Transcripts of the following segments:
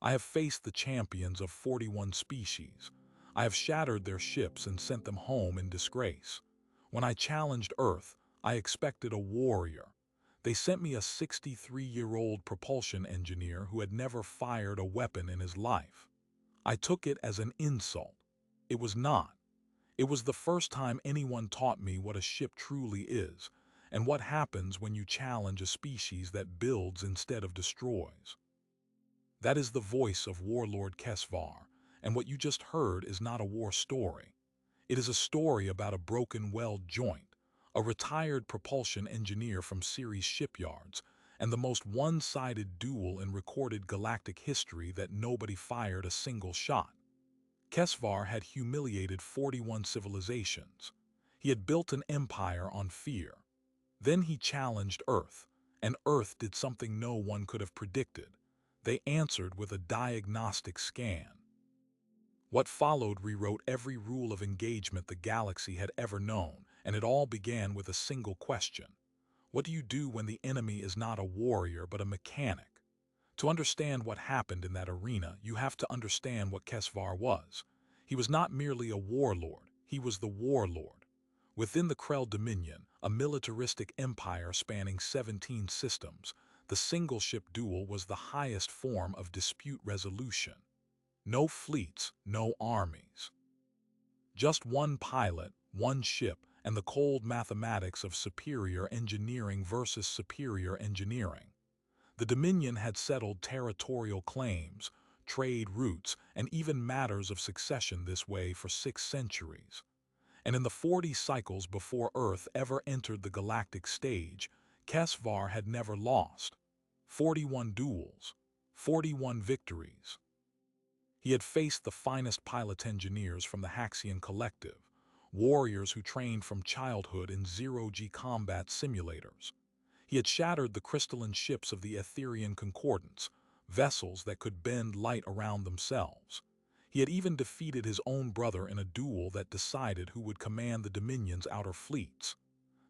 I have faced the champions of 41 species. I have shattered their ships and sent them home in disgrace. When I challenged Earth, I expected a warrior. They sent me a 63-year-old propulsion engineer who had never fired a weapon in his life. I took it as an insult. It was not. It was the first time anyone taught me what a ship truly is, and what happens when you challenge a species that builds instead of destroys. That is the voice of Warlord Kesvar, and what you just heard is not a war story. It is a story about a broken weld joint, a retired propulsion engineer from Ceres shipyards, and the most one-sided duel in recorded galactic history that nobody fired a single shot. Kesvar had humiliated 41 civilizations. He had built an empire on fear. Then he challenged Earth, and Earth did something no one could have predicted. They answered with a diagnostic scan. What followed rewrote every rule of engagement the galaxy had ever known, and it all began with a single question. What do you do when the enemy is not a warrior but a mechanic? To understand what happened in that arena, you have to understand what Kesvar was. He was not merely a warlord, he was the warlord. Within the Krell Dominion, a militaristic empire spanning 17 systems, the single-ship duel was the highest form of dispute resolution. No fleets, no armies. Just one pilot, one ship, and the cold mathematics of superior engineering versus superior engineering. The Dominion had settled territorial claims, trade routes, and even matters of succession this way for 6 centuries. And in the 40 cycles before Earth ever entered the galactic stage, Kesvar had never lost. 41 duels, 41 victories. He had faced the finest pilot engineers from the Haxian Collective, warriors who trained from childhood in zero-G combat simulators. He had shattered the crystalline ships of the Etherian Concordance, vessels that could bend light around themselves. He had even defeated his own brother in a duel that decided who would command the Dominion's outer fleets.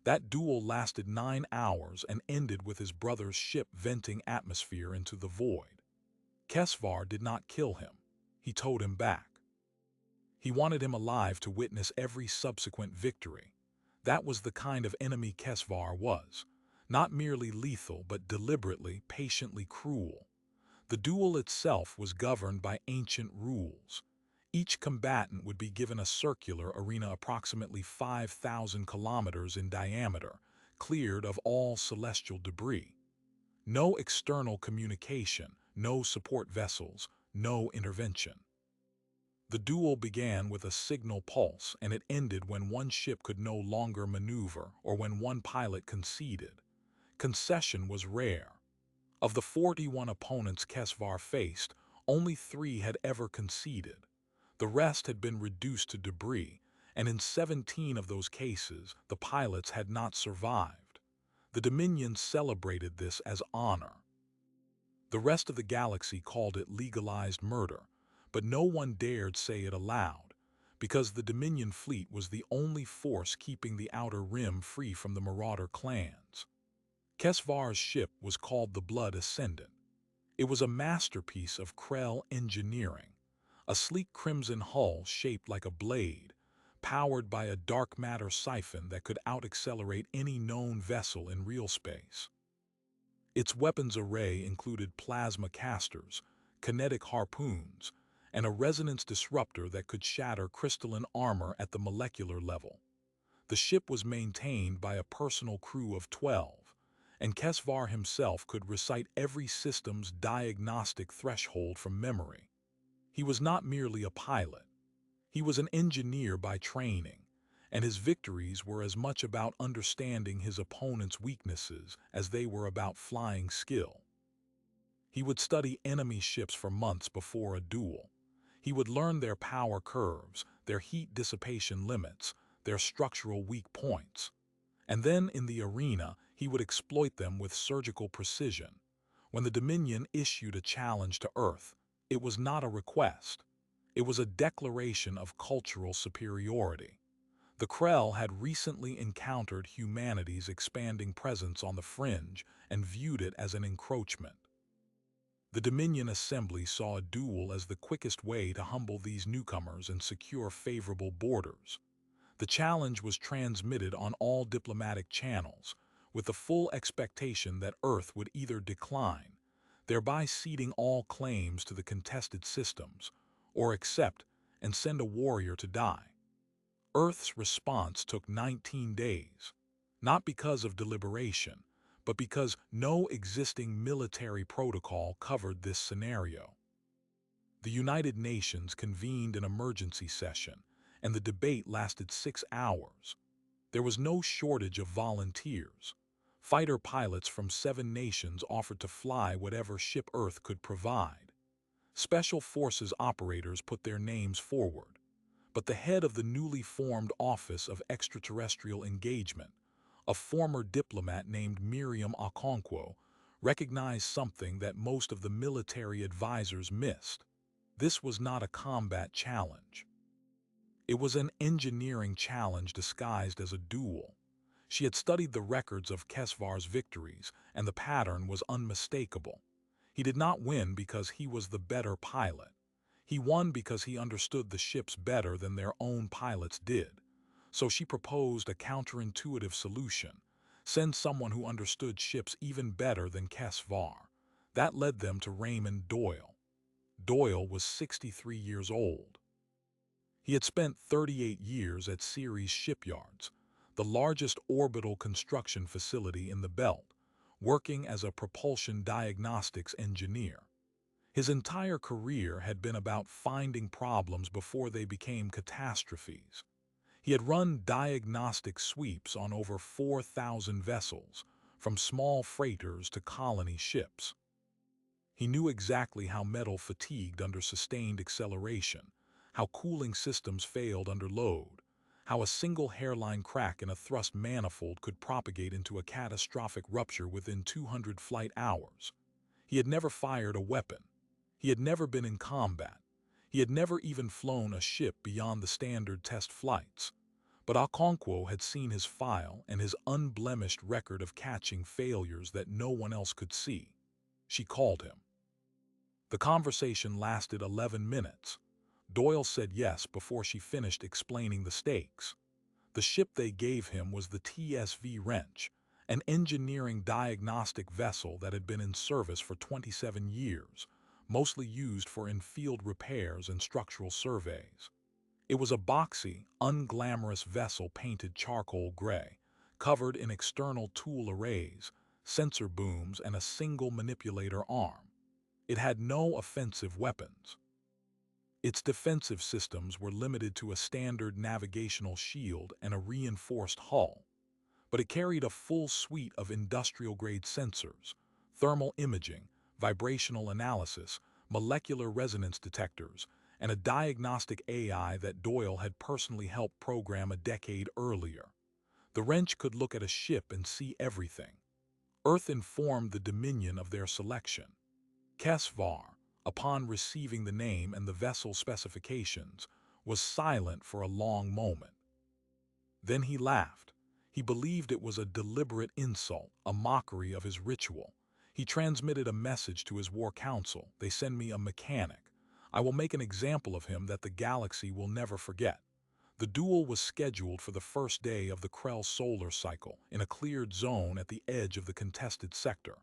That duel lasted 9 hours and ended with his brother's ship venting atmosphere into the void. Kesvar did not kill him. He towed him back. He wanted him alive to witness every subsequent victory. That was the kind of enemy Kesvar was. Not merely lethal, but deliberately, patiently cruel. The duel itself was governed by ancient rules. Each combatant would be given a circular arena approximately 5,000 kilometers in diameter, cleared of all celestial debris. No external communication, no support vessels, no intervention. The duel began with a signal pulse, and it ended when one ship could no longer maneuver or when one pilot conceded. Concession was rare. Of the 41 opponents Kesvar faced, only 3 had ever conceded. The rest had been reduced to debris, and in 17 of those cases, the pilots had not survived. The Dominion celebrated this as honor. The rest of the galaxy called it legalized murder, but no one dared say it aloud, because the Dominion fleet was the only force keeping the Outer Rim free from the Marauder clans. Kesvar's ship was called the Blood Ascendant. It was a masterpiece of Krell engineering, a sleek crimson hull shaped like a blade, powered by a dark matter siphon that could out-accelerate any known vessel in real space. Its weapons array included plasma casters, kinetic harpoons, and a resonance disruptor that could shatter crystalline armor at the molecular level. The ship was maintained by a personal crew of 12, and Kesvar himself could recite every system's diagnostic threshold from memory. He was not merely a pilot. He was an engineer by training, and his victories were as much about understanding his opponent's weaknesses as they were about flying skill. He would study enemy ships for months before a duel. He would learn their power curves, their heat dissipation limits, their structural weak points. And then in the arena, he would exploit them with surgical precision. When the Dominion issued a challenge to Earth, it was not a request. It was a declaration of cultural superiority. The Krell had recently encountered humanity's expanding presence on the fringe and viewed it as an encroachment. The Dominion Assembly saw a duel as the quickest way to humble these newcomers and secure favorable borders. The challenge was transmitted on all diplomatic channels, with the full expectation that Earth would either decline, thereby ceding all claims to the contested systems, or accept and send a warrior to die. Earth's response took 19 days, not because of deliberation, but because no existing military protocol covered this scenario. The United Nations convened an emergency session, and the debate lasted 6 hours. There was no shortage of volunteers. Fighter pilots from 7 nations offered to fly whatever ship Earth could provide. Special Forces operators put their names forward. But the head of the newly formed Office of Extraterrestrial Engagement, a former diplomat named Miriam Okonkwo, recognized something that most of the military advisors missed. This was not a combat challenge. It was an engineering challenge disguised as a duel. She had studied the records of Kesvar's victories, and the pattern was unmistakable. He did not win because he was the better pilot. He won because he understood the ships better than their own pilots did. So she proposed a counterintuitive solution: send someone who understood ships even better than Kesvar. That led them to Raymond Duel. Duel was 63 years old. He had spent 38 years at Ceres Shipyards, the largest orbital construction facility in the belt, working as a propulsion diagnostics engineer. His entire career had been about finding problems before they became catastrophes. He had run diagnostic sweeps on over 4,000 vessels, from small freighters to colony ships. He knew exactly how metal fatigued under sustained acceleration, how cooling systems failed under load, how a single hairline crack in a thrust manifold could propagate into a catastrophic rupture within 200 flight hours. He had never fired a weapon. He had never been in combat. He had never even flown a ship beyond the standard test flights. But Okonkwo had seen his file and his unblemished record of catching failures that no one else could see. She called him. The conversation lasted 11 minutes. Duel said yes before she finished explaining the stakes. The ship they gave him was the TSV Wrench, an engineering diagnostic vessel that had been in service for 27 years, mostly used for in-field repairs and structural surveys. It was a boxy, unglamorous vessel painted charcoal gray, covered in external tool arrays, sensor booms, and a single manipulator arm. It had no offensive weapons. Its defensive systems were limited to a standard navigational shield and a reinforced hull, but it carried a full suite of industrial-grade sensors, thermal imaging, vibrational analysis, molecular resonance detectors, and a diagnostic AI that Duel had personally helped program a decade earlier. The Wrench could look at a ship and see everything. Earth informed the Dominion of their selection. Kesvar, upon receiving the name and the vessel specifications, was silent for a long moment. Then he laughed. He believed it was a deliberate insult, a mockery of his ritual. He transmitted a message to his war council: "They send me a mechanic. I will make an example of him that the galaxy will never forget." The duel was scheduled for the first day of the Krell solar cycle, in a cleared zone at the edge of the contested sector.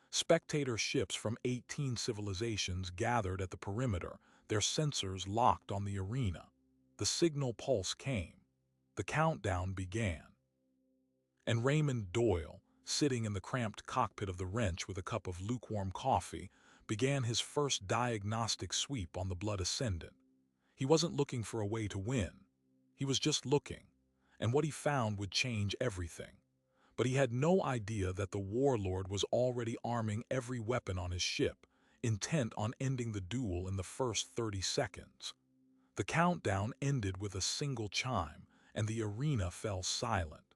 Spectator ships from 18 civilizations gathered at the perimeter, their sensors locked on the arena. The signal pulse came. The countdown began. And Raymond Duel, sitting in the cramped cockpit of the Wrench with a cup of lukewarm coffee, began his first diagnostic sweep on the Blood Ascendant. He wasn't looking for a way to win. He was just looking, and what he found would change everything. But he had no idea that the Warlord was already arming every weapon on his ship, intent on ending the duel in the first 30 seconds. The countdown ended with a single chime, and the arena fell silent.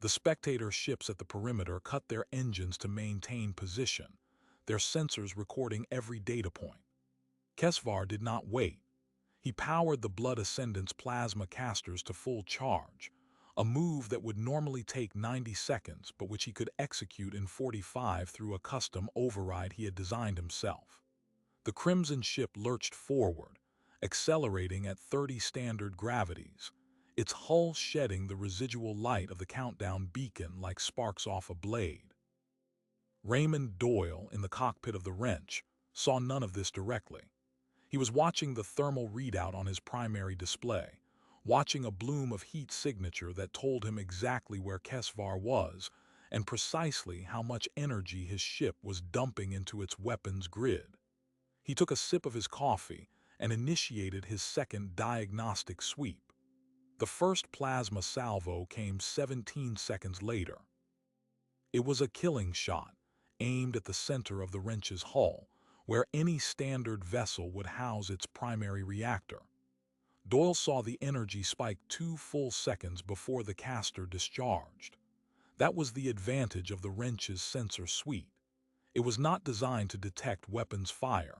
The spectator ships at the perimeter cut their engines to maintain position, their sensors recording every data point. Kesvar did not wait. He powered the Blood Ascendant's plasma casters to full charge, a move that would normally take 90 seconds but which he could execute in 45 through a custom override he had designed himself. The Crimson ship lurched forward, accelerating at 30 standard gravities, its hull shedding the residual light of the countdown beacon like sparks off a blade. Raymond Doyle, in the cockpit of the Wrench, saw none of this directly. He was watching the thermal readout on his primary display, watching a bloom of heat signature that told him exactly where Kesvar was and precisely how much energy his ship was dumping into its weapons grid. He took a sip of his coffee and initiated his second diagnostic sweep. The first plasma salvo came 17 seconds later. It was a killing shot, aimed at the center of the Wrench's hull, where any standard vessel would house its primary reactor. Doyle saw the energy spike 2 full seconds before the caster discharged. That was the advantage of the Wrench's sensor suite. It was not designed to detect weapons fire,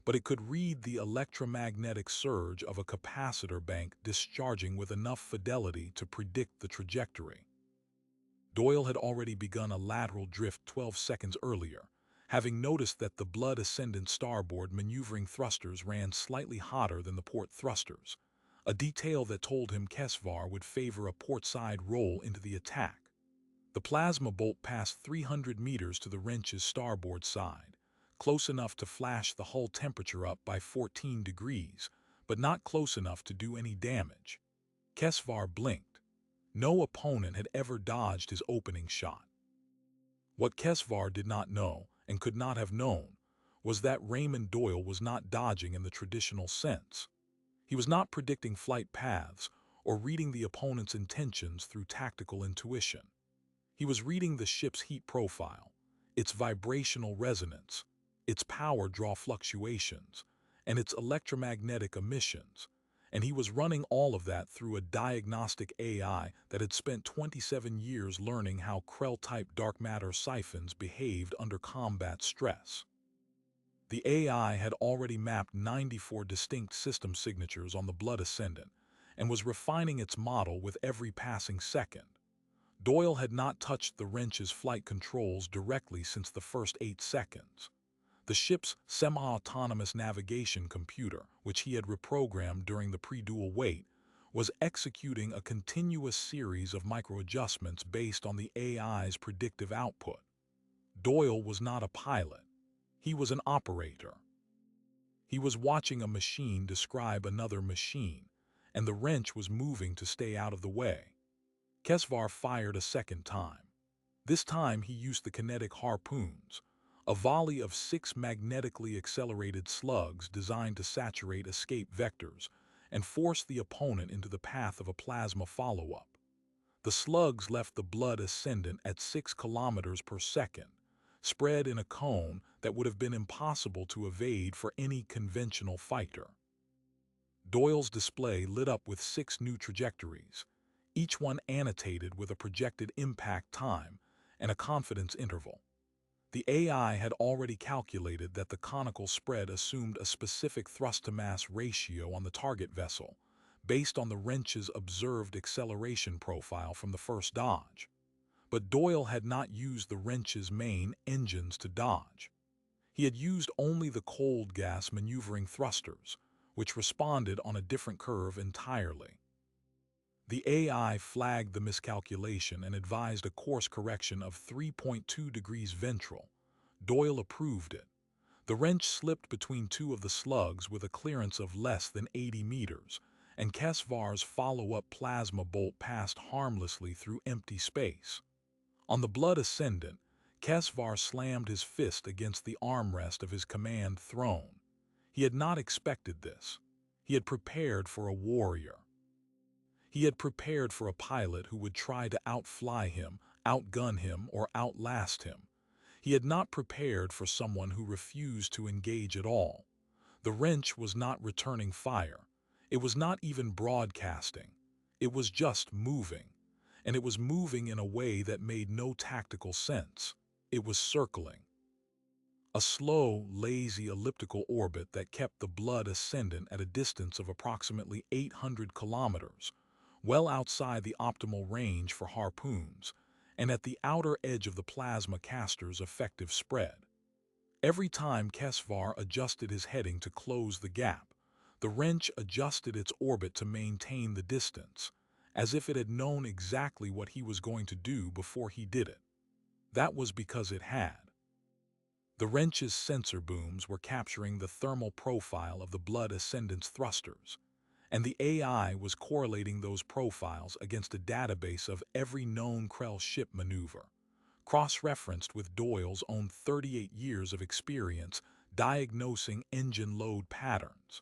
but it could read the electromagnetic surge of a capacitor bank discharging with enough fidelity to predict the trajectory. Doyle had already begun a lateral drift 12 seconds earlier, having noticed that the Blood Ascendant starboard maneuvering thrusters ran slightly hotter than the port thrusters, a detail that told him Kesvar would favor a portside roll into the attack. The plasma bolt passed 300 meters to the Wrench's starboard side, close enough to flash the hull temperature up by 14 degrees, but not close enough to do any damage. Kesvar blinked. No opponent had ever dodged his opening shot. What Kesvar did not know, and could not have known, was that Raymond Doyle was not dodging in the traditional sense. He was not predicting flight paths or reading the opponent's intentions through tactical intuition. He was reading the ship's heat profile, its vibrational resonance, its power draw fluctuations, and its electromagnetic emissions, and he was running all of that through a diagnostic AI that had spent 27 years learning how Krell-type dark matter siphons behaved under combat stress. The AI had already mapped 94 distinct system signatures on the Blood Ascendant and was refining its model with every passing second. Doyle had not touched the Wrench's flight controls directly since the first 8 seconds. The ship's semi-autonomous navigation computer, which he had reprogrammed during the pre-duel wait, was executing a continuous series of micro-adjustments based on the AI's predictive output. Doyle was not a pilot. He was an operator. He was watching a machine describe another machine, and the Wrench was moving to stay out of the way. Kesvar fired a second time. This time he used the kinetic harpoons, a volley of 6 magnetically accelerated slugs designed to saturate escape vectors and force the opponent into the path of a plasma follow-up. The slugs left the Blood Ascendant at 6 kilometers per second, spread in a cone that would have been impossible to evade for any conventional fighter. Doyle's display lit up with 6 new trajectories, each one annotated with a projected impact time and a confidence interval. The AI had already calculated that the conical spread assumed a specific thrust-to-mass ratio on the target vessel, based on the Wrench's observed acceleration profile from the first dodge. But Doyle had not used the Wrench's main engines to dodge. He had used only the cold gas maneuvering thrusters, which responded on a different curve entirely. The AI flagged the miscalculation and advised a course correction of 3.2 degrees ventral. Doyle approved it. The Wrench slipped between 2 of the slugs with a clearance of less than 80 meters, and Kesvar's follow-up plasma bolt passed harmlessly through empty space. On the Blood Ascendant, Kesvar slammed his fist against the armrest of his command throne. He had not expected this. He had prepared for a warrior. He had prepared for a pilot who would try to outfly him, outgun him, or outlast him. He had not prepared for someone who refused to engage at all. The Wrench was not returning fire. It was not even broadcasting. It was just moving. And it was moving in a way that made no tactical sense. It was circling. A slow, lazy elliptical orbit that kept the Blood Ascendant at a distance of approximately 800 kilometers, well outside the optimal range for harpoons, and at the outer edge of the plasma caster's effective spread. Every time Kesvar adjusted his heading to close the gap, the wrench adjusted its orbit to maintain the distance, as if it had known exactly what he was going to do before he did it. That was because it had. The wrench's sensor booms were capturing the thermal profile of the blood ascendant's thrusters, and the AI was correlating those profiles against a database of every known Krell ship maneuver, cross-referenced with Doyle's own 38 years of experience diagnosing engine load patterns.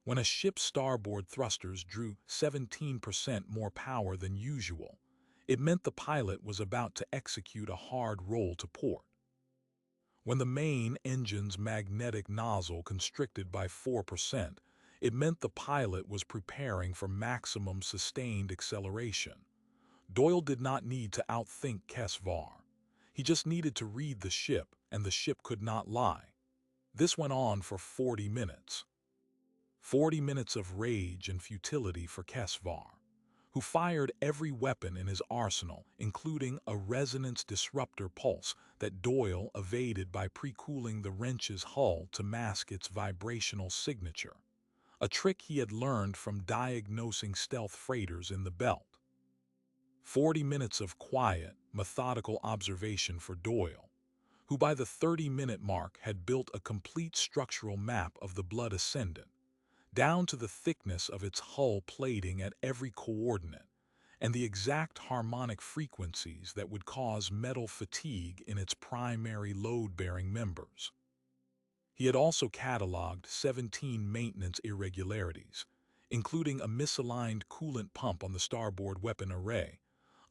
When a ship's starboard thrusters drew 17% more power than usual, it meant the pilot was about to execute a hard roll to port. When the main engine's magnetic nozzle constricted by 4%, it meant the pilot was preparing for maximum sustained acceleration. Doyle did not need to outthink Kesvar. He just needed to read the ship, and the ship could not lie. This went on for 40 minutes. 40 minutes of rage and futility for Kesvar, who fired every weapon in his arsenal, including a resonance disruptor pulse that Doyle evaded by pre-cooling the wrench's hull to mask its vibrational signature, a trick he had learned from diagnosing stealth freighters in the belt. 40 minutes of quiet, methodical observation for Doyle, who by the 30-minute mark had built a complete structural map of the blood ascendant, down to the thickness of its hull plating at every coordinate, and the exact harmonic frequencies that would cause metal fatigue in its primary load-bearing members. He had also cataloged 17 maintenance irregularities, including a misaligned coolant pump on the starboard weapon array,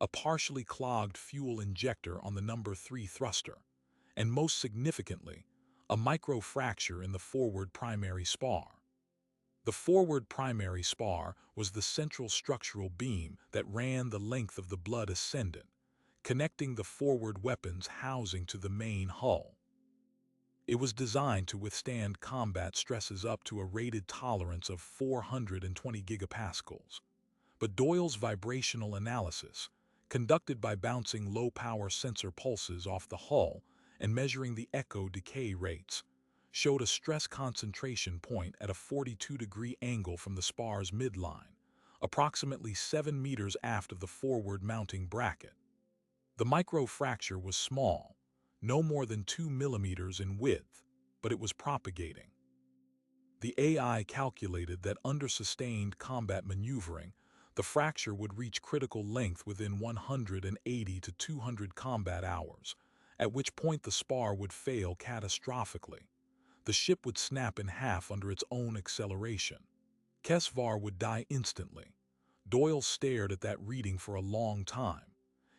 a partially clogged fuel injector on the number 3 thruster, and most significantly, a micro-fracture in the forward primary spar. The forward primary spar was the central structural beam that ran the length of the blood ascendant, connecting the forward weapon's housing to the main hull. It was designed to withstand combat stresses up to a rated tolerance of 420 gigapascals, but Doyle's vibrational analysis, conducted by bouncing low-power sensor pulses off the hull and measuring the echo decay rates, showed a stress concentration point at a 42-degree angle from the spar's midline, approximately 7 meters aft of the forward mounting bracket. The micro-fracture was small, no more than 2 millimeters in width, but it was propagating. The AI calculated that under sustained combat maneuvering, the fracture would reach critical length within 180 to 200 combat hours, at which point the spar would fail catastrophically. The ship would snap in half under its own acceleration. Kesvar would die instantly. Doyle stared at that reading for a long time.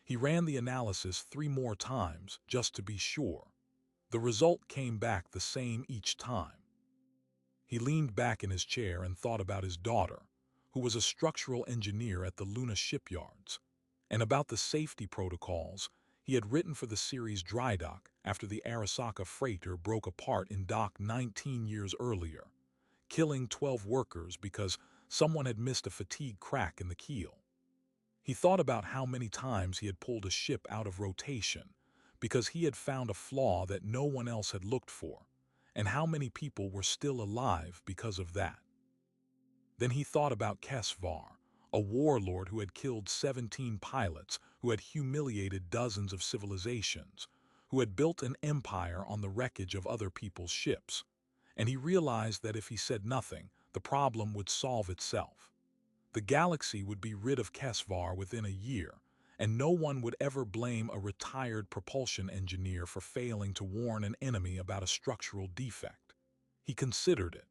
He ran the analysis 3 more times, just to be sure. The result came back the same each time. He leaned back in his chair and thought about his daughter, who was a structural engineer at the Luna shipyards, and about the safety protocols he had written for the series dry dock after the Arasaka freighter broke apart in dock 19 years earlier, killing 12 workers because someone had missed a fatigue crack in the keel. He thought about how many times he had pulled a ship out of rotation because he had found a flaw that no one else had looked for, and how many people were still alive because of that. Then he thought about Kesvar, a warlord who had killed 17 pilots, who had humiliated dozens of civilizations, who had built an empire on the wreckage of other people's ships, and he realized that if he said nothing, the problem would solve itself. The galaxy would be rid of Kesvar within a year, and no one would ever blame a retired propulsion engineer for failing to warn an enemy about a structural defect. He considered it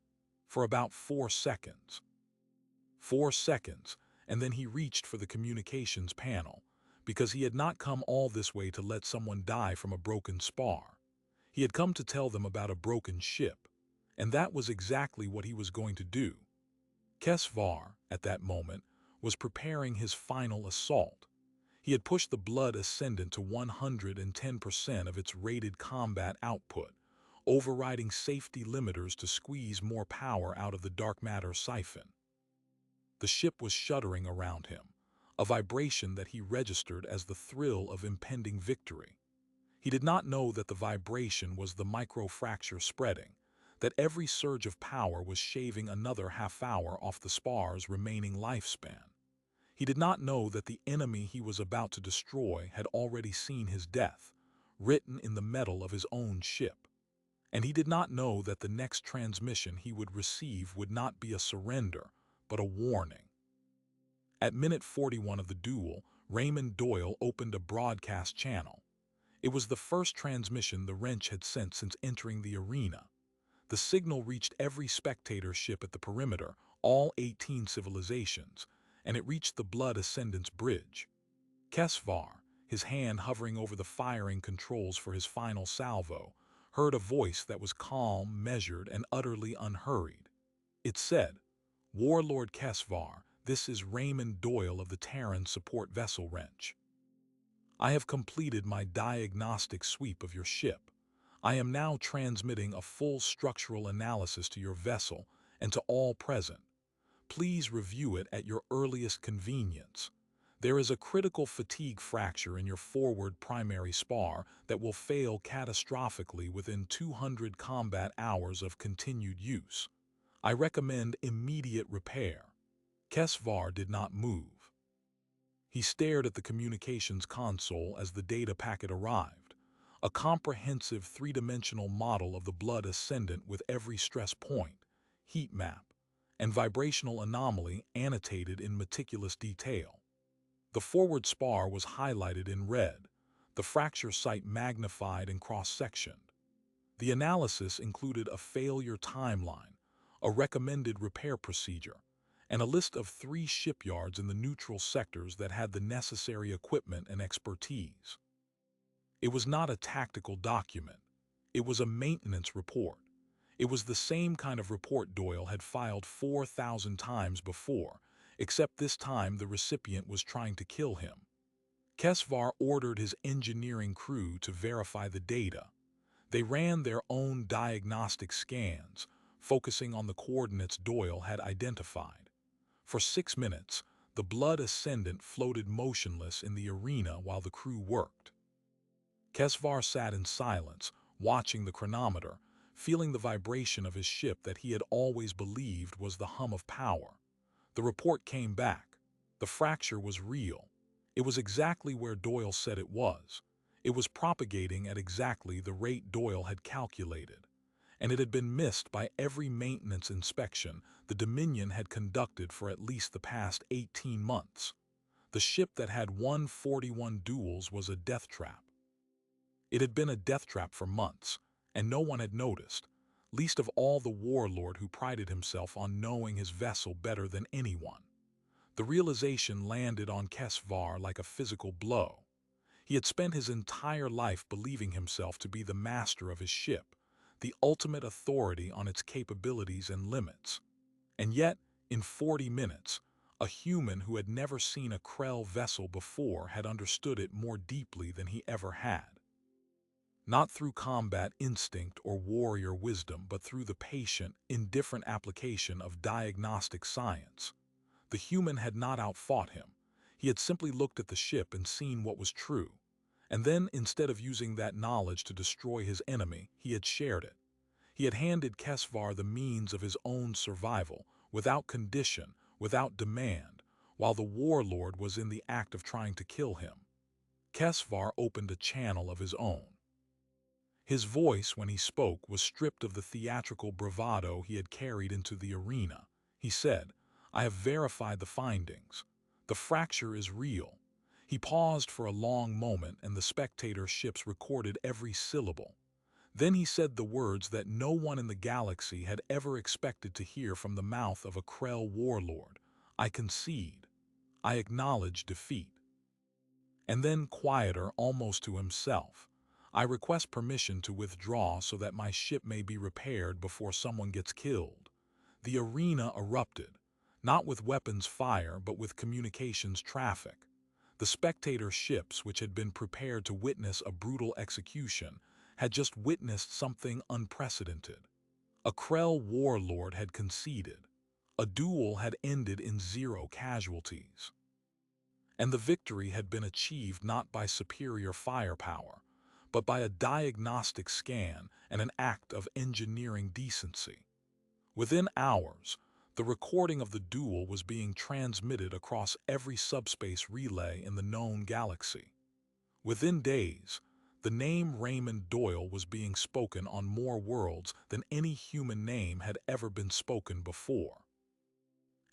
for about 4 seconds. 4 seconds, and then he reached for the communications panel, because he had not come all this way to let someone die from a broken spar. He had come to tell them about a broken ship, and that was exactly what he was going to do. Kesvar, at that moment, was preparing his final assault. He had pushed the blood ascendant to 110% of its rated combat output, overriding safety limiters to squeeze more power out of the dark matter siphon. The ship was shuddering around him. a vibration that he registered as the thrill of impending victory. He did not know that the vibration was the microfracture spreading, that every surge of power was shaving another half-hour off the spar's remaining lifespan. He did not know that the enemy he was about to destroy had already seen his death, written in the metal of his own ship. And he did not know that the next transmission he would receive would not be a surrender, but a warning. At minute 41 of the duel, Raymond Doyle opened a broadcast channel. It was the first transmission the wrench had sent since entering the arena. The signal reached every spectator ship at the perimeter, all 18 civilizations, and it reached the Blood Ascendant's bridge. Kesvar, his hand hovering over the firing controls for his final salvo, heard a voice that was calm, measured, and utterly unhurried. It said, "Warlord Kesvar, this is Raymond Doyle of the Terran Support Vessel Wrench. I have completed my diagnostic sweep of your ship. I am now transmitting a full structural analysis to your vessel and to all present. Please review it at your earliest convenience. There is a critical fatigue fracture in your forward primary spar that will fail catastrophically within 200 combat hours of continued use. I recommend immediate repair." Kesvar did not move. He stared at the communications console as the data packet arrived, a comprehensive three-dimensional model of the Blood Ascendant with every stress point, heat map, and vibrational anomaly annotated in meticulous detail. The forward spar was highlighted in red, the fracture site magnified and cross-sectioned. The analysis included a failure timeline, a recommended repair procedure, and a list of 3 shipyards in the neutral sectors that had the necessary equipment and expertise. It was not a tactical document. It was a maintenance report. It was the same kind of report Doyle had filed 4,000 times before, except this time the recipient was trying to kill him. Kesvar ordered his engineering crew to verify the data. They ran their own diagnostic scans, focusing on the coordinates Doyle had identified. For 6 minutes, the Blood Ascendant floated motionless in the arena while the crew worked. Kesvar sat in silence, watching the chronometer, feeling the vibration of his ship that he had always believed was the hum of power. The report came back. The fracture was real. It was exactly where Doyle said it was. It was propagating at exactly the rate Doyle had calculated. And it had been missed by every maintenance inspection the Dominion had conducted for at least the past 18 months. The ship that had won 41 duels was a death trap. It had been a death trap for months, and no one had noticed, least of all the Warlord who prided himself on knowing his vessel better than anyone. The realization landed on Kesvar like a physical blow. He had spent his entire life believing himself to be the master of his ship, the ultimate authority on its capabilities and limits. And yet, in 40 minutes, a human who had never seen a Krell vessel before had understood it more deeply than he ever had. Not through combat instinct or warrior wisdom, but through the patient, indifferent application of diagnostic science. The human had not outfought him. He had simply looked at the ship and seen what was true. And then, instead of using that knowledge to destroy his enemy, he had shared it. He had handed Kesvar the means of his own survival, without condition, without demand, while the Warlord was in the act of trying to kill him. Kesvar opened a channel of his own. His voice, when he spoke, was stripped of the theatrical bravado he had carried into the arena. He said, "I have verified the findings. The fracture is real." He paused for a long moment, and the spectator ships recorded every syllable. Then he said the words that no one in the galaxy had ever expected to hear from the mouth of a Krell warlord. "I concede. I acknowledge defeat." And then, quieter, almost to himself, "I request permission to withdraw so that my ship may be repaired before someone gets killed." The arena erupted, not with weapons fire but with communications traffic. The spectator ships, which had been prepared to witness a brutal execution, had just witnessed something unprecedented. A Krell warlord had conceded. A duel had ended in 0 casualties. And the victory had been achieved not by superior firepower, but by a diagnostic scan and an act of engineering decency. Within hours, the recording of the duel was being transmitted across every subspace relay in the known galaxy. Within days, the name Raymond Doyle was being spoken on more worlds than any human name had ever been spoken before.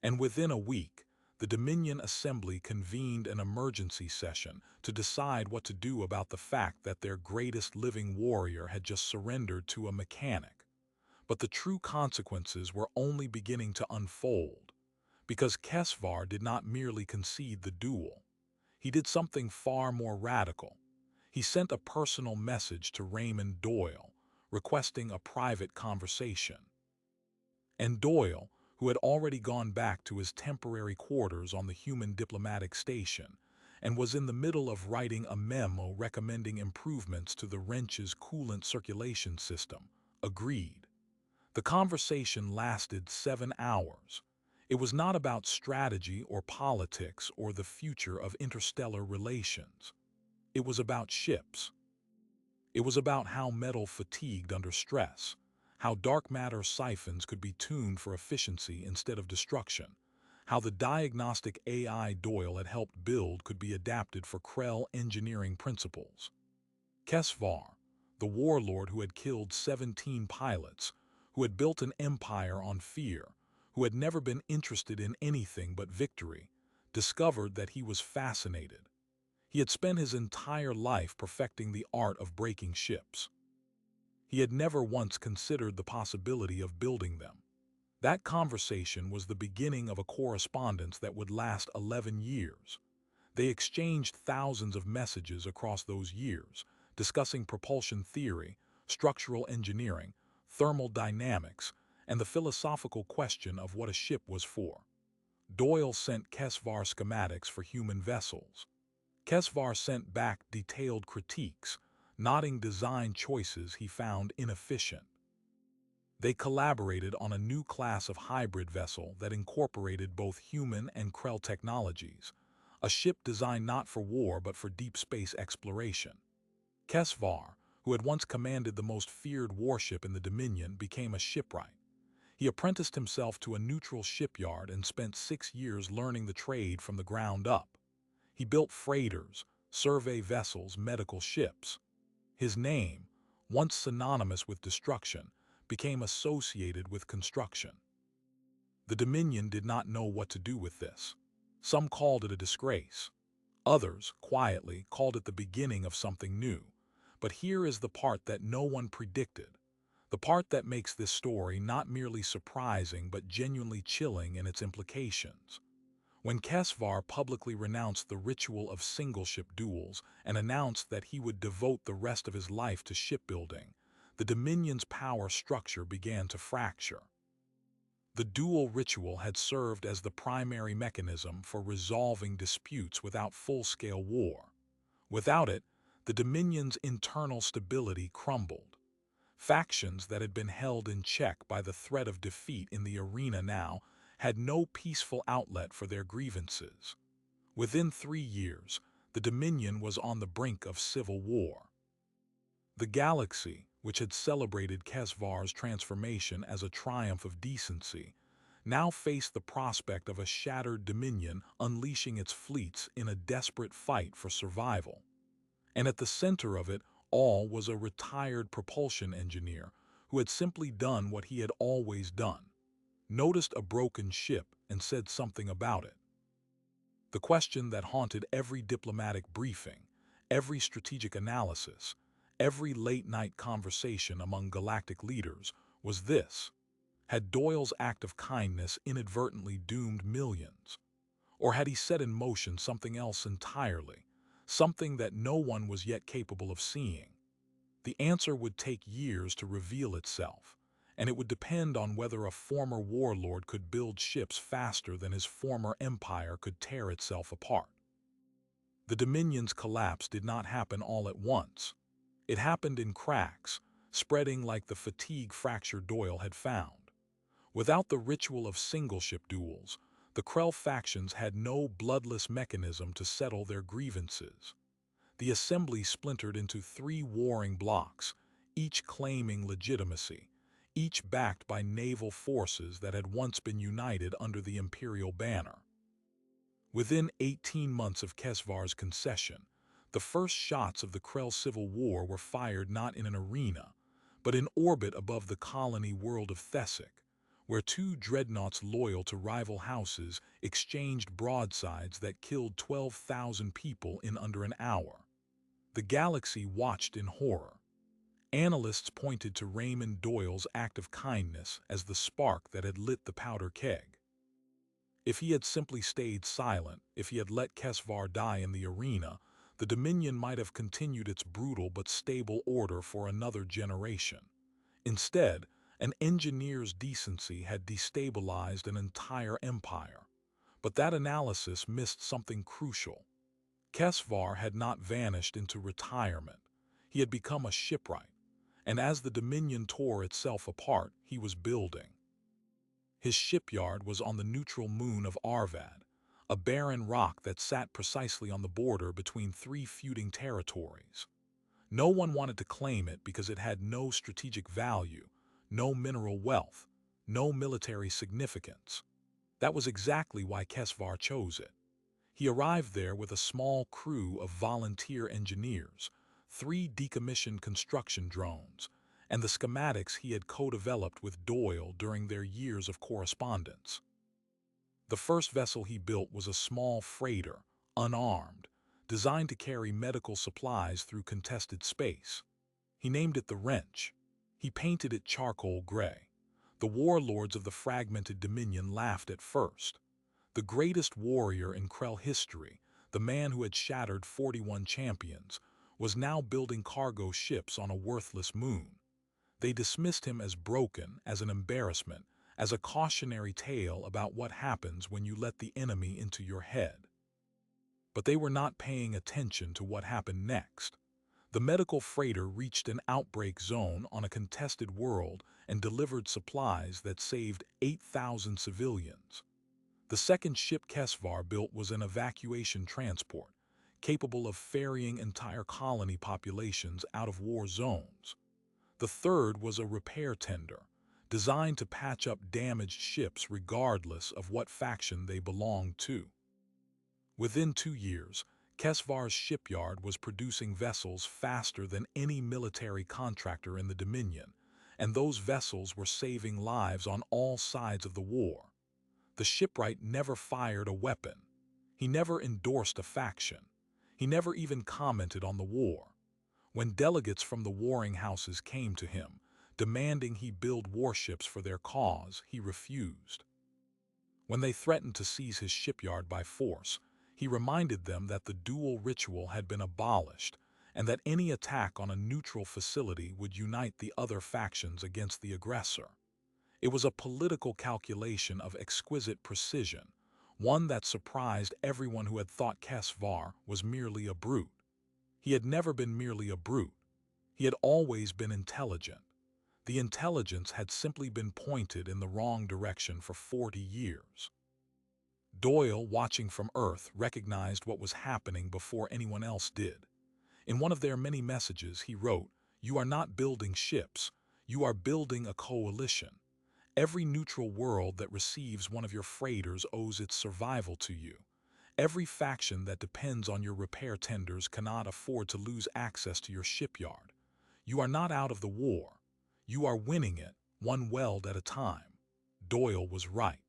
And within a week, the Dominion Assembly convened an emergency session to decide what to do about the fact that their greatest living warrior had just surrendered to a mechanic. But the true consequences were only beginning to unfold, because Kesvar did not merely concede the duel. He did something far more radical. He sent a personal message to Raymond Doyle, requesting a private conversation. And Doyle, who had already gone back to his temporary quarters on the human diplomatic station, and was in the middle of writing a memo recommending improvements to the wrench's coolant circulation system, agreed. The conversation lasted 7 hours. It was not about strategy or politics or the future of interstellar relations. It was about ships. It was about how metal fatigued under stress, how dark matter siphons could be tuned for efficiency instead of destruction, how the diagnostic AI Doyle had helped build could be adapted for Krell engineering principles. Kesvar, the warlord who had killed 17 pilots, who had built an empire on fear, who had never been interested in anything but victory, discovered that he was fascinated. He had spent his entire life perfecting the art of breaking ships. He had never once considered the possibility of building them. That conversation was the beginning of a correspondence that would last 11 years. They exchanged thousands of messages across those years, discussing propulsion theory, structural engineering, thermal dynamics, and the philosophical question of what a ship was for. Doyle sent Kesvar schematics for human vessels. Kesvar sent back detailed critiques, noting design choices he found inefficient. They collaborated on a new class of hybrid vessel that incorporated both human and Krell technologies, a ship designed not for war but for deep space exploration. Kesvar, who had once commanded the most feared warship in the Dominion, became a shipwright. He apprenticed himself to a neutral shipyard and spent 6 years learning the trade from the ground up. He built freighters, survey vessels, medical ships. His name, once synonymous with destruction, became associated with construction. The Dominion did not know what to do with this. Some called it a disgrace. Others, quietly, called it the beginning of something new. But here is the part that no one predicted. The part that makes this story not merely surprising but genuinely chilling in its implications. When Kesvar publicly renounced the ritual of single-ship duels and announced that he would devote the rest of his life to shipbuilding, the Dominion's power structure began to fracture. The duel ritual had served as the primary mechanism for resolving disputes without full-scale war. Without it, the Dominion's internal stability crumbled. Factions that had been held in check by the threat of defeat in the arena now had no peaceful outlet for their grievances. Within 3 years, the Dominion was on the brink of civil war. The galaxy, which had celebrated Kesvar's transformation as a triumph of decency, now faced the prospect of a shattered Dominion unleashing its fleets in a desperate fight for survival. And at the center of it all was a retired propulsion engineer who had simply done what he had always done: noticed a broken ship and said something about it. The question that haunted every diplomatic briefing, every strategic analysis, every late-night conversation among galactic leaders was this: had Doyle's act of kindness inadvertently doomed millions? Or had he set in motion something else entirely, something that no one was yet capable of seeing? The answer would take years to reveal itself, and it would depend on whether a former warlord could build ships faster than his former empire could tear itself apart. The Dominion's collapse did not happen all at once. It happened in cracks, spreading like the fatigue fracture Doyle had found. Without the ritual of single-ship duels, The Krell factions had no bloodless mechanism to settle their grievances. The assembly splintered into 3 warring blocks, each claiming legitimacy, each backed by naval forces that had once been united under the imperial banner. Within 18 months of Kesvar's concession, the first shots of the Krell Civil War were fired not in an arena, but in orbit above the colony world of Thessic, where 2 dreadnoughts loyal to rival houses exchanged broadsides that killed 12,000 people in under an hour. The galaxy watched in horror. Analysts pointed to Raymond Doyle's act of kindness as the spark that had lit the powder keg. If he had simply stayed silent, if he had let Kesvar die in the arena, the Dominion might have continued its brutal but stable order for another generation. Instead, an engineer's decency had destabilized an entire empire. But that analysis missed something crucial. Kesvar had not vanished into retirement. He had become a shipwright, and as the Dominion tore itself apart, he was building. His shipyard was on the neutral moon of Arvad, a barren rock that sat precisely on the border between 3 feuding territories. No one wanted to claim it because it had no strategic value, no mineral wealth, no military significance. That was exactly why Kesvar chose it. He arrived there with a small crew of volunteer engineers, 3 decommissioned construction drones, and the schematics he had co-developed with Doyle during their years of correspondence. The first vessel he built was a small freighter, unarmed, designed to carry medical supplies through contested space. He named it the Wrench. He painted it charcoal gray. The warlords of the fragmented Dominion laughed at first. The greatest warrior in Krell history, the man who had shattered 41 champions, was now building cargo ships on a worthless moon. They dismissed him as broken, as an embarrassment, as a cautionary tale about what happens when you let the enemy into your head. But they were not paying attention to what happened next. The medical freighter reached an outbreak zone on a contested world and delivered supplies that saved 8,000 civilians. The second ship Kesvar built was an evacuation transport, capable of ferrying entire colony populations out of war zones. The third was a repair tender, designed to patch up damaged ships regardless of what faction they belonged to. Within 2 years, Kesvar's shipyard was producing vessels faster than any military contractor in the Dominion, and those vessels were saving lives on all sides of the war. The shipwright never fired a weapon. He never endorsed a faction. He never even commented on the war. When delegates from the warring houses came to him, demanding he build warships for their cause, he refused. When they threatened to seize his shipyard by force, he reminded them that the duel ritual had been abolished and that any attack on a neutral facility would unite the other factions against the aggressor. It was a political calculation of exquisite precision, one that surprised everyone who had thought Kesvar was merely a brute. He had never been merely a brute. He had always been intelligent. The intelligence had simply been pointed in the wrong direction for 40 years. Doyle, watching from Earth, recognized what was happening before anyone else did. In one of their many messages, he wrote, "You are not building ships. You are building a coalition. Every neutral world that receives one of your freighters owes its survival to you. Every faction that depends on your repair tenders cannot afford to lose access to your shipyard. You are not out of the war. You are winning it, one weld at a time." Doyle was right.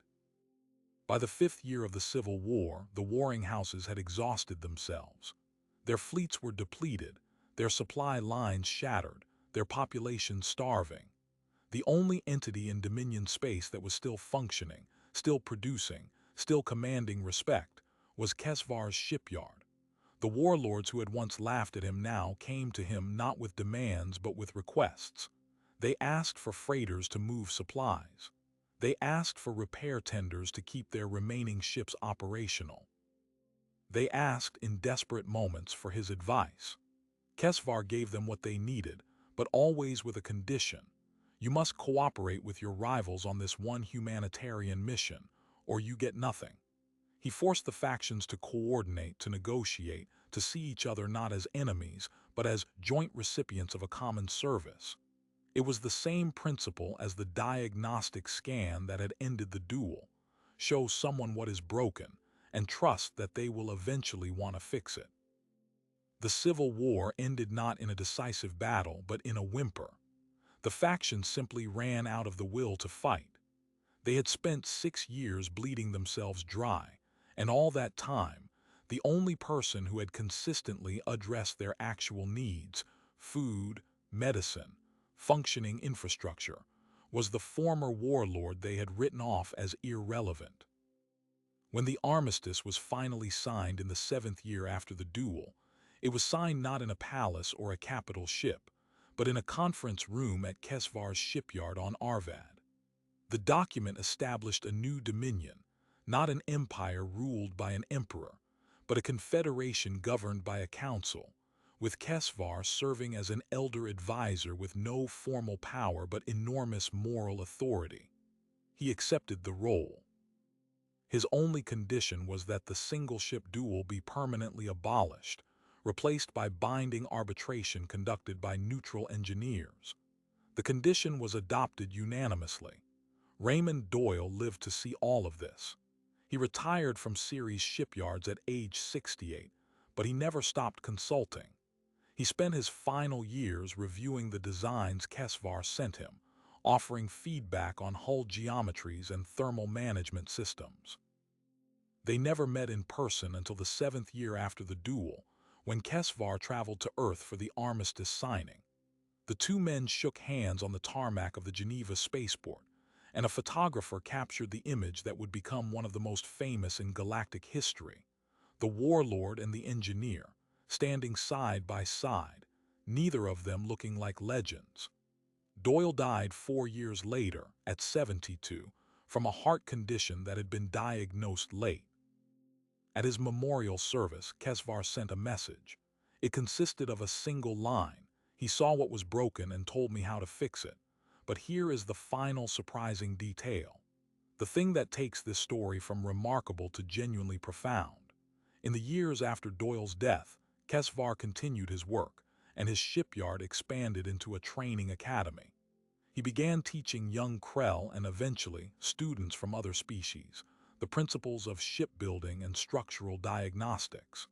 By the 5th year of the Civil War, the warring houses had exhausted themselves. Their fleets were depleted, their supply lines shattered, their population starving. The only entity in Dominion space that was still functioning, still producing, still commanding respect, was Kesvar's shipyard. The warlords who had once laughed at him now came to him not with demands but with requests. They asked for freighters to move supplies. They asked for repair tenders to keep their remaining ships operational. They asked in desperate moments for his advice. Kesvar gave them what they needed, but always with a condition. You must cooperate with your rivals on this one humanitarian mission, or you get nothing. He forced the factions to coordinate, to negotiate, to see each other not as enemies, but as joint recipients of a common service. It was the same principle as the diagnostic scan that had ended the duel. Show someone what is broken, and trust that they will eventually want to fix it. The Civil War ended not in a decisive battle, but in a whimper. The factions simply ran out of the will to fight. They had spent 6 years bleeding themselves dry, and all that time, the only person who had consistently addressed their actual needs, food, medicine, functioning infrastructure, was the former warlord they had written off as irrelevant. When the armistice was finally signed in the 7th year after the duel, it was signed not in a palace or a capital ship, but in a conference room at Kesvar's shipyard on Arvad. The document established a new dominion, not an empire ruled by an emperor, but a confederation governed by a council, with Kesvar serving as an elder advisor with no formal power but enormous moral authority. He accepted the role. His only condition was that the single-ship duel be permanently abolished, replaced by binding arbitration conducted by neutral engineers. The condition was adopted unanimously. Raymond Doyle lived to see all of this. He retired from Ceres shipyards at age 68, but he never stopped consulting. He spent his final years reviewing the designs Kesvar sent him, offering feedback on hull geometries and thermal management systems. They never met in person until the 7th year after the duel, when Kesvar traveled to Earth for the armistice signing. The two men shook hands on the tarmac of the Geneva spaceport, and a photographer captured the image that would become one of the most famous in galactic history: the warlord and the engineer, standing side by side, neither of them looking like legends. Doyle died 4 years later, at 72, from a heart condition that had been diagnosed late. At his memorial service, Kesvar sent a message. It consisted of a single line: "He saw what was broken and told me how to fix it." But here is the final surprising detail. The thing that takes this story from remarkable to genuinely profound. In the years after Doyle's death, Kesvar continued his work, and his shipyard expanded into a training academy. He began teaching young Krell and eventually students from other species the principles of shipbuilding and structural diagnostics.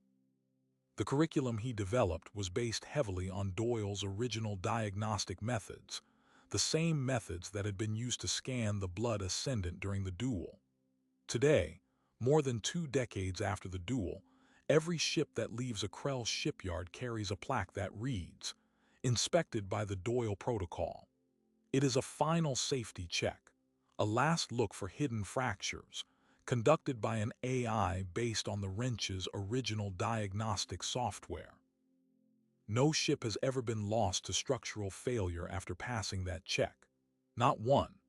The curriculum he developed was based heavily on Doyle's original diagnostic methods, the same methods that had been used to scan the blood ascendant during the duel. Today, more than 2 decades after the duel, every ship that leaves a Krell shipyard carries a plaque that reads, "Inspected by the Doyle Protocol." It is a final safety check, a last look for hidden fractures, conducted by an AI based on the wrench's original diagnostic software. No ship has ever been lost to structural failure after passing that check. Not one.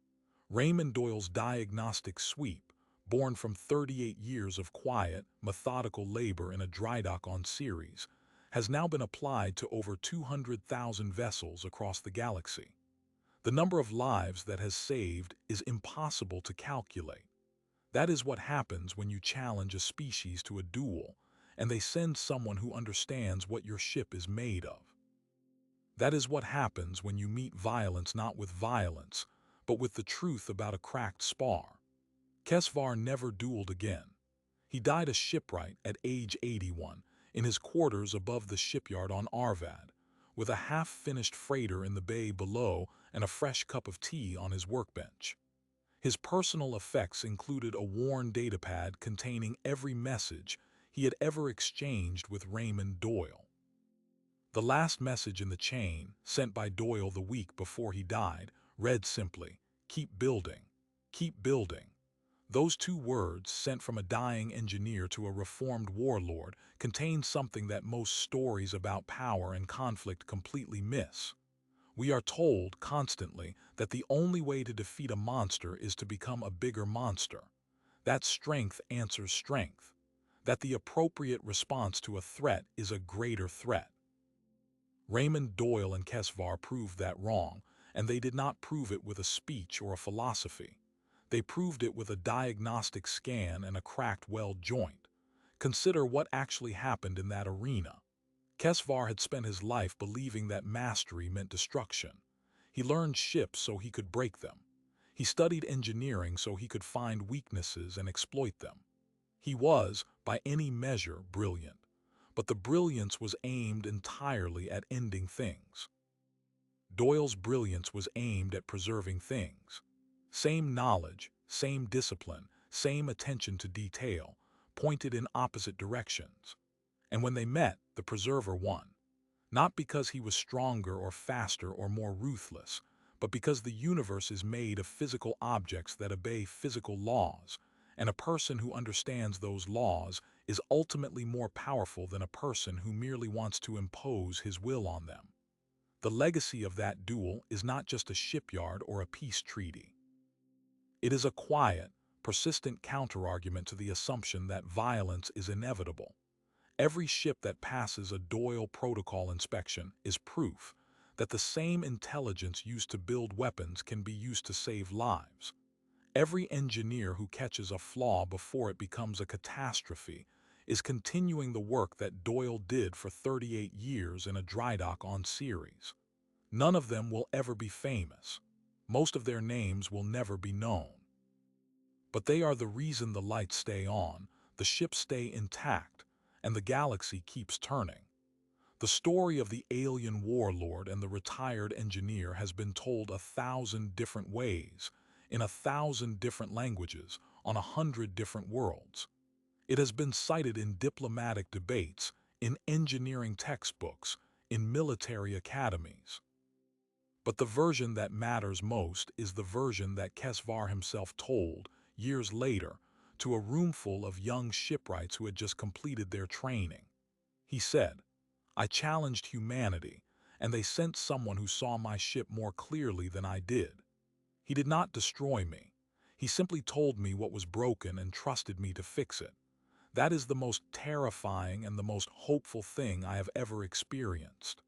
Raymond Doyle's diagnostic sweep, born from 38 years of quiet, methodical labor in a dry dock on Ceres, has now been applied to over 200,000 vessels across the galaxy. The number of lives that has saved is impossible to calculate. That is what happens when you challenge a species to a duel, and they send someone who understands what your ship is made of. That is what happens when you meet violence not with violence, but with the truth about a cracked spar. Kesvar never dueled again. He died a shipwright at age 81 in his quarters above the shipyard on Arvad, with a half-finished freighter in the bay below and a fresh cup of tea on his workbench. His personal effects included a worn datapad containing every message he had ever exchanged with Raymond Doyle. The last message in the chain, sent by Doyle the week before he died, read simply, "Keep building, keep building." Those 2 words, sent from a dying engineer to a reformed warlord, contain something that most stories about power and conflict completely miss. We are told constantly that the only way to defeat a monster is to become a bigger monster. That strength answers strength. That the appropriate response to a threat is a greater threat. Raymond Doyle and Kesvar proved that wrong, and they did not prove it with a speech or a philosophy. They proved it with a diagnostic scan and a cracked weld joint. Consider what actually happened in that arena. Kesvar had spent his life believing that mastery meant destruction. He learned ships so he could break them. He studied engineering so he could find weaknesses and exploit them. He was, by any measure, brilliant, but the brilliance was aimed entirely at ending things. Doyle's brilliance was aimed at preserving things. Same knowledge, same discipline, same attention to detail, pointed in opposite directions. And when they met, the preserver won. Not because he was stronger or faster or more ruthless, but because the universe is made of physical objects that obey physical laws, and a person who understands those laws is ultimately more powerful than a person who merely wants to impose his will on them. The legacy of that duel is not just a shipyard or a peace treaty. It is a quiet, persistent counterargument to the assumption that violence is inevitable. Every ship that passes a Doyle protocol inspection is proof that the same intelligence used to build weapons can be used to save lives. Every engineer who catches a flaw before it becomes a catastrophe is continuing the work that Doyle did for 38 years in a dry dock on Ceres. None of them will ever be famous. Most of their names will never be known. But they are the reason the lights stay on, the ships stay intact, and the galaxy keeps turning. The story of the alien warlord and the retired engineer has been told 1,000 different ways, in 1,000 different languages, on 100 different worlds. It has been cited in diplomatic debates, in engineering textbooks, in military academies. But the version that matters most is the version that Kesvar himself told, years later, to a roomful of young shipwrights who had just completed their training. He said, "I challenged humanity, and they sent someone who saw my ship more clearly than I did. He did not destroy me. He simply told me what was broken and trusted me to fix it. That is the most terrifying and the most hopeful thing I have ever experienced.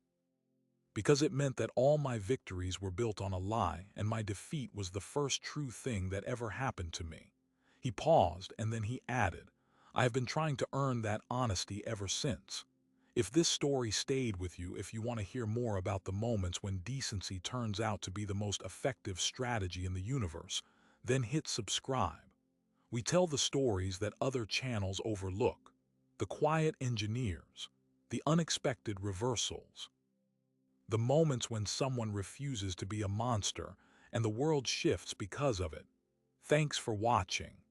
Because it meant that all my victories were built on a lie, and my defeat was the first true thing that ever happened to me." He paused, and then he added, "I have been trying to earn that honesty ever since. If this story stayed with you, if you want to hear more about the moments when decency turns out to be the most effective strategy in the universe, then hit subscribe. We tell the stories that other channels overlook, the quiet engineers, the unexpected reversals, the moments when someone refuses to be a monster and the world shifts because of it. Thanks for watching.